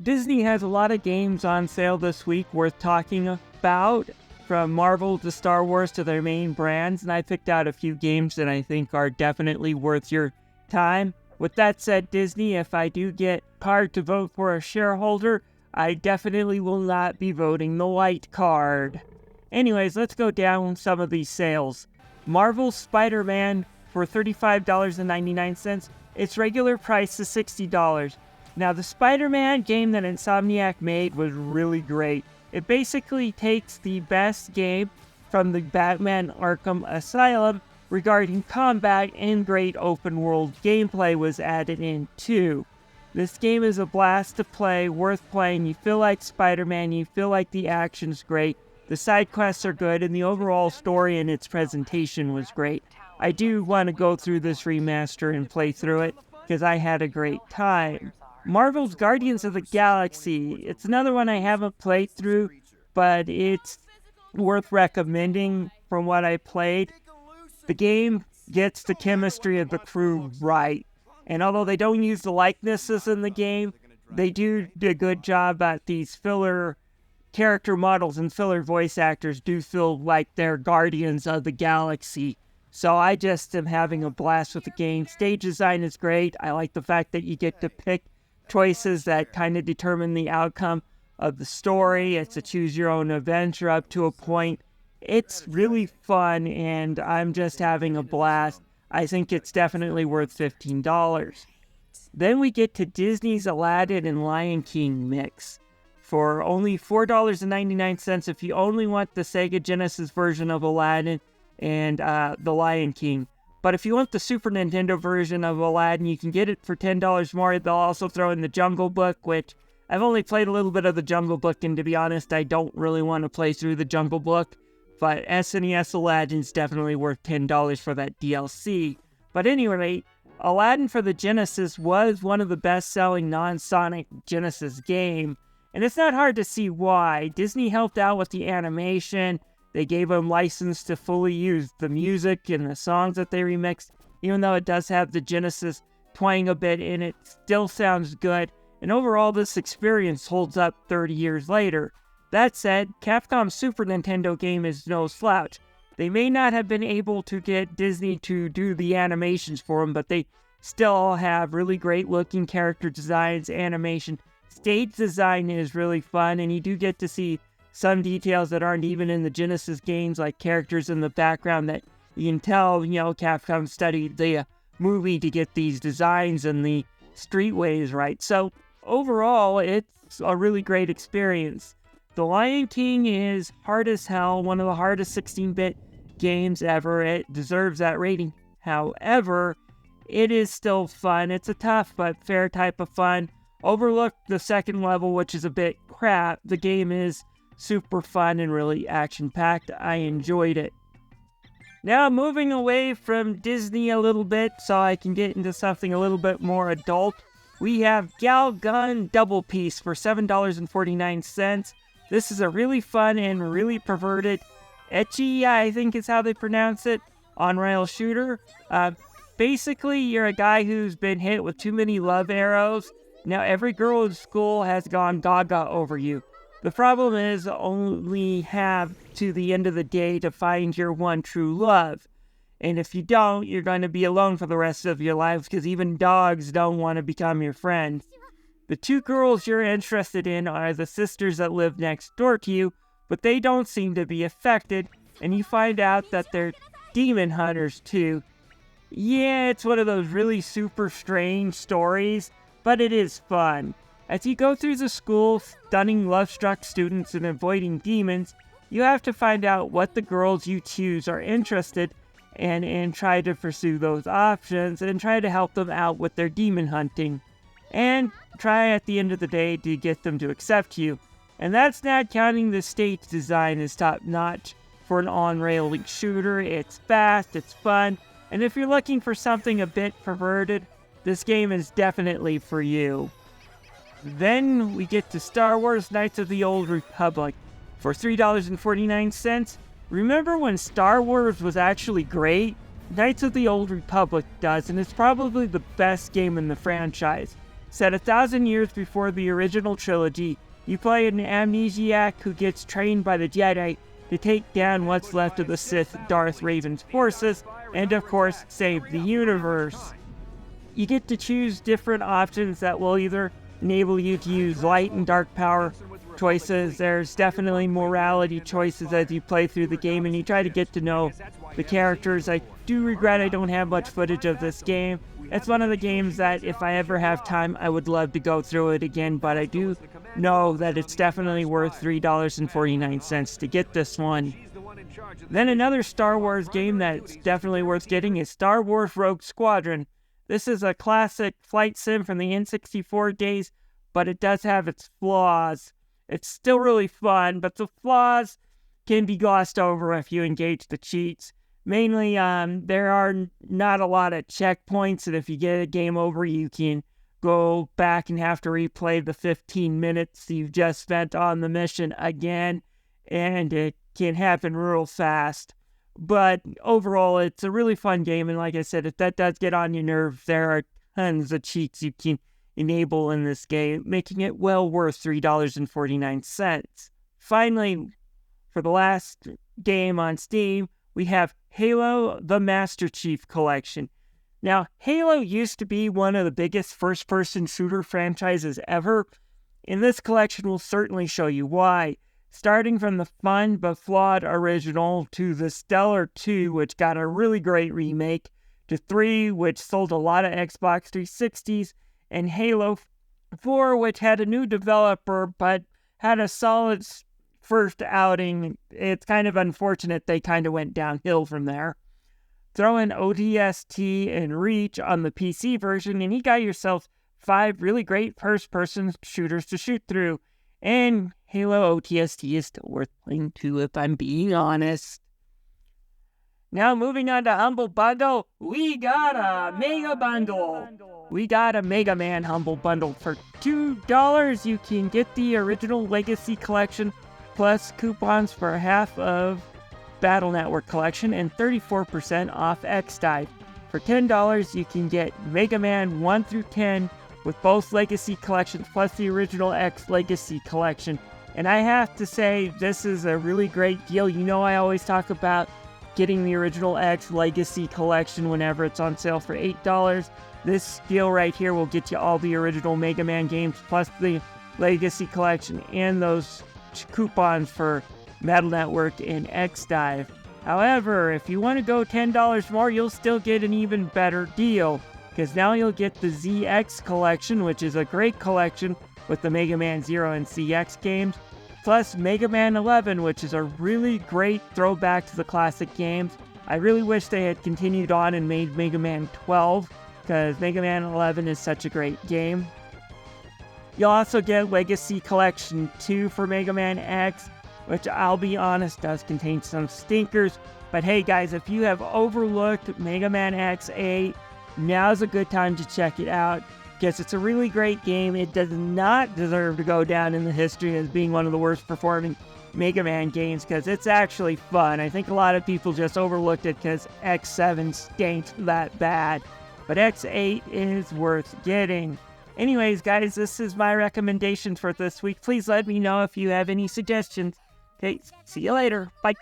Disney has a lot of games on sale this week worth talking about, from Marvel to Star Wars to their main brands, and I picked out a few games that I think are definitely worth your time. With that said, Disney, if I do get card to vote for a shareholder, I definitely will not be voting the white card. Anyways, let's go down some of these sales. Marvel Spiderman for $35.99. Its regular price is $60. Now, the Spider-Man game that Insomniac made was really great. It basically takes the best game from the Batman Arkham Asylum regarding combat, and great open-world gameplay was added in too. This game is a blast to play, worth playing. You feel like Spider-Man, you feel like the action's great, the side quests are good, and the overall story and its presentation was great. I do want to go through this remaster and play through it, because I had a great time. Marvel's Guardians of the Galaxy. It's another one I haven't played through, but it's worth recommending from what I played. The game gets the chemistry of the crew right, and although they don't use the likenesses in the game, they do a good job at these filler character models, and filler voice actors do feel like they're Guardians of the Galaxy. So I just am having a blast with the game. Stage design is great. I like the fact that you get to pick choices that kind of determine the outcome of the story. It's a choose your own adventure up to a point. It's really fun, and I'm just having a blast. I think it's definitely worth $15. Then we get to Disney's Aladdin and Lion King mix for only $4.99 if you only want the Sega Genesis version of Aladdin and the Lion King. But if you want the Super Nintendo version of Aladdin, you can get it for $10 more. They'll also throw in the Jungle Book, which I've only played a little bit of the Jungle Book, and to be honest, I don't really want to play through the Jungle Book. But SNES Aladdin's definitely worth $10 for that DLC. But anyway, Aladdin for the Genesis was one of the best-selling non-Sonic Genesis game, and it's not hard to see why. Disney helped out with the animation. They gave them license to fully use the music and the songs that they remixed. Even though it does have the Genesis twang a bit in it, still sounds good. And overall, this experience holds up 30 years later. That said, Capcom's Super Nintendo game is no slouch. They may not have been able to get Disney to do the animations for them, but they still have really great looking character designs, animation. Stage design is really fun, and you do get to see some details that aren't even in the Genesis games, like characters in the background that you can tell, Capcom studied the movie to get these designs and the streetways right. So overall, it's a really great experience. The Lion King is hard as hell, one of the hardest 16-bit games ever. It deserves that rating. However, it is still fun. It's a tough but fair type of fun. Overlook the second level, which is a bit crap. The game is super fun and really action-packed. I enjoyed it. Now, moving away from Disney a little bit so I can get into something a little bit more adult, we have Gal Gun Double Piece for $7.49. This is a really fun and really perverted, ecchi, I think is how they pronounce it, on-rail shooter. Basically, you're a guy who's been hit with too many love arrows. Now, every girl in school has gone gaga over you. The problem is only have to the end of the day to find your one true love. And if you don't, you're going to be alone for the rest of your life, because even dogs don't want to become your friend. The two girls you're interested in are the sisters that live next door to you, but they don't seem to be affected, and you find out that they're demon hunters too. Yeah, it's one of those really super strange stories, but it is fun. As you go through the school, stunning lovestruck students and avoiding demons, you have to find out what the girls you choose are interested in and try to pursue those options and try to help them out with their demon hunting. And try at the end of the day to get them to accept you. And that's not counting the stage design is top-notch for an on-rail shooter. It's fast, it's fun, and if you're looking for something a bit perverted, this game is definitely for you. Then we get to Star Wars Knights of the Old Republic for $3.49. Remember when Star Wars was actually great? Knights of the Old Republic does, and it's probably the best game in the franchise. Set 1,000 years before the original trilogy, you play an amnesiac who gets trained by the Jedi to take down what's left of the Sith Darth Raven's forces, and of course, save the universe. You get to choose different options that will either enable you to use light and dark power choices. There's definitely morality choices as you play through the game and you try to get to know the characters. I do regret I don't have much footage of this game. It's one of the games that if I ever have time, I would love to go through it again, but I do know that it's definitely worth $3.49 to get this one. Then another Star Wars game that's definitely worth getting is Star Wars Rogue Squadron. This is a classic flight sim from the N64 days, but it does have its flaws. It's still really fun, but the flaws can be glossed over if you engage the cheats. Mainly, there are not a lot of checkpoints, and if you get a game over, you can go back and have to replay the 15 minutes you've just spent on the mission again, and it can happen real fast. But overall, it's a really fun game, and like I said, if that does get on your nerves, there are tons of cheats you can enable in this game, making it well worth $3.49. Finally, for the last game on Steam, we have Halo the Master Chief Collection. Now, Halo used to be one of the biggest first-person shooter franchises ever, and this collection will certainly show you why. Starting from the fun but flawed original, to the stellar 2, which got a really great remake, to 3, which sold a lot of Xbox 360s, and Halo 4, which had a new developer but had a solid first outing. It's kind of unfortunate they kind of went downhill from there. Throw in ODST and Reach on the PC version, and you got yourself 5 really great first-person shooters to shoot through. And Halo ODST is still worth playing too, if I'm being honest. Now moving on to Humble Bundle, we got a Mega Bundle. We got a Mega Man Humble Bundle. For $2, you can get the original Legacy Collection, plus coupons for half of Battle Network Collection and 34% off X-Dive. For $10, you can get Mega Man 1 through 10 with both Legacy Collections plus the original X Legacy Collection. And I have to say, this is a really great deal. You know, I always talk about getting the original X Legacy Collection whenever it's on sale for $8. This deal right here will get you all the original Mega Man games plus the Legacy Collection and those coupons for Battle Network and X-Dive. However, if you want to go $10 more, you'll still get an even better deal, because now you'll get the ZX Collection, which is a great collection with the Mega Man 0 and CX games, plus Mega Man 11, which is a really great throwback to the classic games. I really wish they had continued on and made Mega Man 12, because Mega Man 11 is such a great game. You'll also get Legacy Collection 2 for Mega Man X, which I'll be honest does contain some stinkers. But hey guys, if you have overlooked Mega Man X8, now's a good time to check it out, because it's a really great game. It does not deserve to go down in the history as being one of the worst performing Mega Man games, because it's actually fun. I think a lot of people just overlooked it because X7 stinks that bad. But X8 is worth getting. Anyways, guys, this is my recommendation for this week. Please let me know if you have any suggestions. Okay, see you later. Bye.